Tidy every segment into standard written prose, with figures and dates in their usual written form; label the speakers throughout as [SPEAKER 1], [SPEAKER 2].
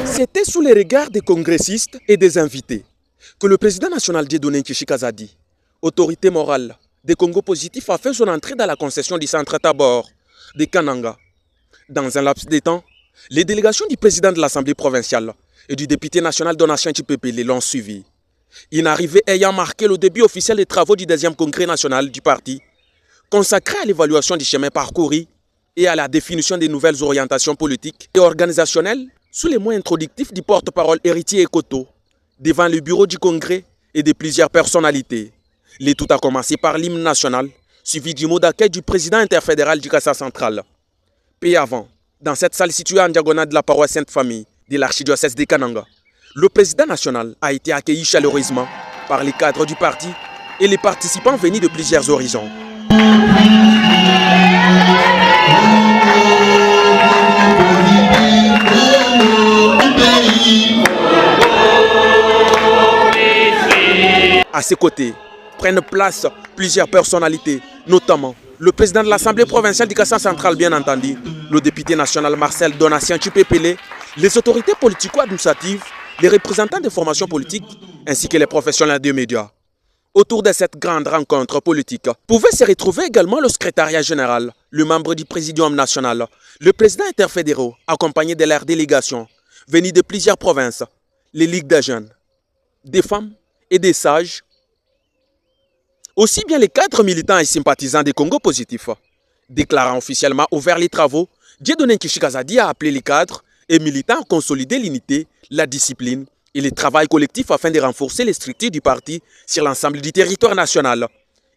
[SPEAKER 1] C'était sous les regards des congressistes et des invités que le président national Dieudonné Tshisekedi, autorité morale des Congo positifs, a fait son entrée dans la concession du centre Tabor de Kananga. Dans un laps de temps, les délégations du président de l'Assemblée provinciale et du député national Donatien Tshipepele l'ont suivi. Une arrivée ayant marqué le début officiel des travaux du 2e congrès national du parti, consacré à l'évaluation du chemin parcouru et à la définition des nouvelles orientations politiques et organisationnelles sous les mots introductifs du porte-parole Héritier Ekoto, devant le bureau du congrès et de plusieurs personnalités. Le tout a commencé par l'hymne national, suivi du mot d'accueil du président interfédéral du Kassa central. Puis avant, dans cette salle située en diagonale de la paroisse Sainte-Famille de l'archidiocèse de Kananga, le président national a été accueilli chaleureusement par les cadres du parti et les participants venus de plusieurs horizons. À ses côtés prennent place plusieurs personnalités, notamment le président de l'Assemblée provinciale du Kassa central, bien entendu, le député national Marcel Donatien Tshipepele, les autorités politico-administratives, les représentants des formations politiques, ainsi que les professionnels des médias. Autour de cette grande rencontre politique pouvait se retrouver également le secrétariat général, le membre du présidium national, le président interfédéraux, accompagné de leur délégation, venus de plusieurs provinces, les ligues des jeunes, des femmes et des sages, aussi bien les cadres militants et sympathisants des Congo positifs. Déclarant officiellement ouvert les travaux, Dieudonné Tshisekedi a appelé les cadres et militants à consolider l'unité, la discipline et le travail collectif afin de renforcer les structures du parti sur l'ensemble du territoire national.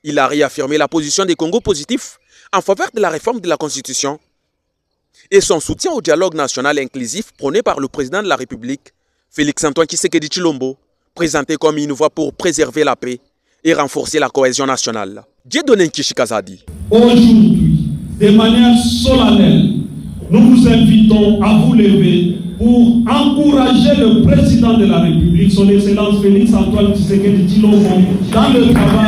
[SPEAKER 1] Il a réaffirmé la position des Congo positifs en faveur de la réforme de la Constitution et son soutien au dialogue national inclusif prôné par le président de la République, Félix-Antoine Tshisekedi Tshilombo, présenté comme une voie pour préserver la paix et renforcer la cohésion nationale. Dieudonné Tshisekedi.
[SPEAKER 2] Aujourd'hui, de manière solennelle, nous vous invitons à vous lever pour encourager le président de la République, son Excellence Félix-Antoine Tshisekedi Tshilombo, dans le travail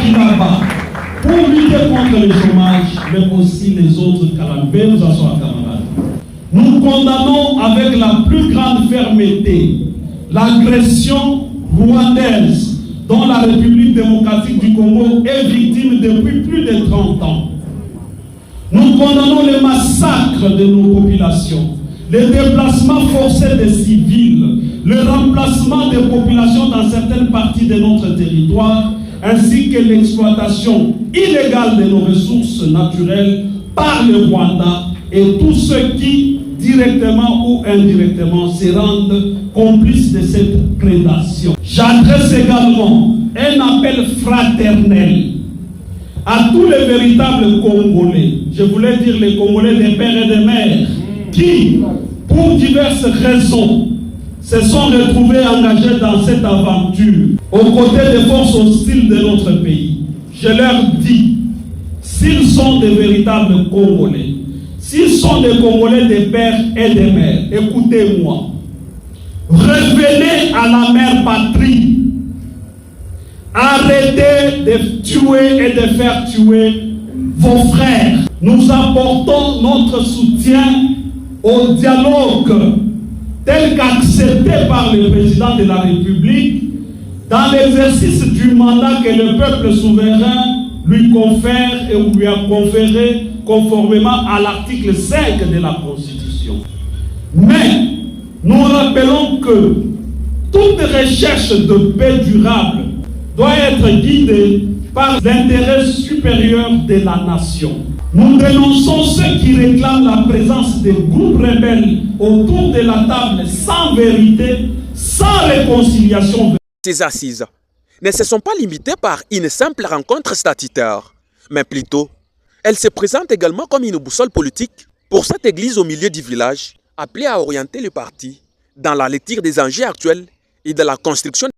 [SPEAKER 2] qu'il a pour lutter contre le chômage, mais aussi les autres calamités. Nous asseoir, camarades. Nous condamnons avec la plus grande fermeté l'agression rwandaise dont la République démocratique du Congo est victime depuis plus de 30 ans. Nous condamnons le massacre de nos populations, le déplacement forcé des civils, le remplacement des populations dans certaines parties de notre territoire, ainsi que l'exploitation illégale de nos ressources naturelles par le Rwanda et tous ceux qui, directement ou indirectement, se rendent complices de cette prédation. J'adresse également un appel fraternel à tous les véritables Congolais, je voulais dire les Congolais des pères et des mères, qui, pour diverses raisons, se sont retrouvés engagés dans cette aventure, aux côtés des forces hostiles de notre pays. Je leur dis, s'ils sont des véritables Congolais, s'ils sont des Congolais des pères et des mères, écoutez-moi, revenez à la mère patrie. Arrêtez de tuer et de faire tuer vos frères. Nous apportons notre soutien au dialogue tel qu'accepté par le président de la République dans l'exercice du mandat que le peuple souverain lui confère et lui a conféré conformément à l'article 5 de la Constitution. Mais nous rappelons que toute recherche de paix durable doit être guidée par l'intérêt supérieur de la nation. Nous dénonçons ceux qui réclament la présence des groupes rebelles autour de la table sans vérité, sans réconciliation.
[SPEAKER 1] Ces assises ne se sont pas limitées par une simple rencontre statutaire, mais plutôt, elles se présentent également comme une boussole politique pour cette église au milieu du village, appelée à orienter le parti dans la lecture des enjeux actuels et de la construction